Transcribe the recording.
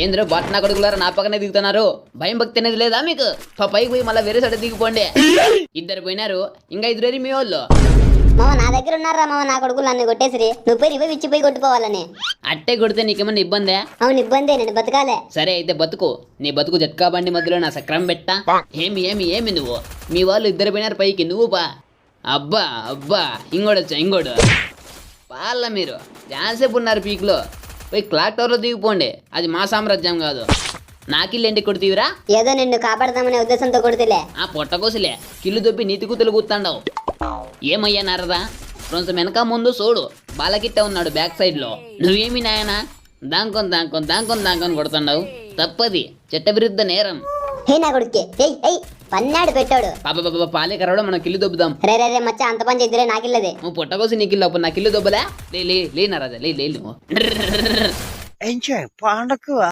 ఏంద్రో బాట్నా కొడుకులారా నా పక్కనే దిగుతున్నారు. భయం భక్తి అనేది లేదా మీకు? పైకి పోయి మళ్ళీ వేరే సైడ్ దిగిపోండి. ఇద్దరు పోయినారు, ఇంకా ఇద్దరు మీ వాళ్ళు. మామ నా దగ్గర ఉన్నారా మామ, నా కొడుకులు నన్ను కొట్టేసిరి. నువ్వు పోయి రివైవ్ ఇచ్చి పోయి కొట్టుకోవాలని. అట్టే కొడితే నీకేమన్నా ఇబ్బందే? అవును ఇబ్బందే, నేను బతకాలే. సరే అయితే బతుకు. నీ బతుకు జట్కా బండి మధ్యలో నా సక్రం పెట్టా. ఏమి ఏమి ఏమి నువ్వు? మీ వాళ్ళు ఇద్దరు పోయినారు పైకి, నువ్వు బా. అబ్బా అబ్బా ఇంకోడొచ్చా ఇంకోడు. పాల మీరు జాసేపు ఉన్నారు పీక్లో. పోయి క్లాక్ టవర్లో దిగిపోండి. అది మా సామ్రాజ్యం కాదు. నాకిల్లు ఎండి కొడుతీవిరా? ఏదో నిన్ను కాపాడదామనే ఉద్దేశంతో కొడుతులే. ఆ పొట్టకోసలే కిల్లు దొబ్బి నీతి కూతులు కూతాండవు. ఏమయ్యా నారదా, కొంచెం వెనక ముందు చూడు. బాలకిట్ట ఉన్నాడు బ్యాక్ సైడ్ లో. నువ్వేమి నాయనా దాంకొని కొడుతున్నావు? తప్పది, చట్ట విరుద్ధ నేరం. హే నా కొడుకే, ఏయ్ ఏయ్ పన్నాడు పెట్టాడు. పాప పాలే కరవడం మనం కిల్లు దొబ్బుదాం. రే రే రే మచ్చా, అంత పని చేద్దిరే, నాకిల్లదే. నువ్వు పొట్టకోసి నీ కిల్లు అప్పుడు నా కిల్లు దొబ్బలే. లే నారాజా లే. ఎంజాయ్ పండగ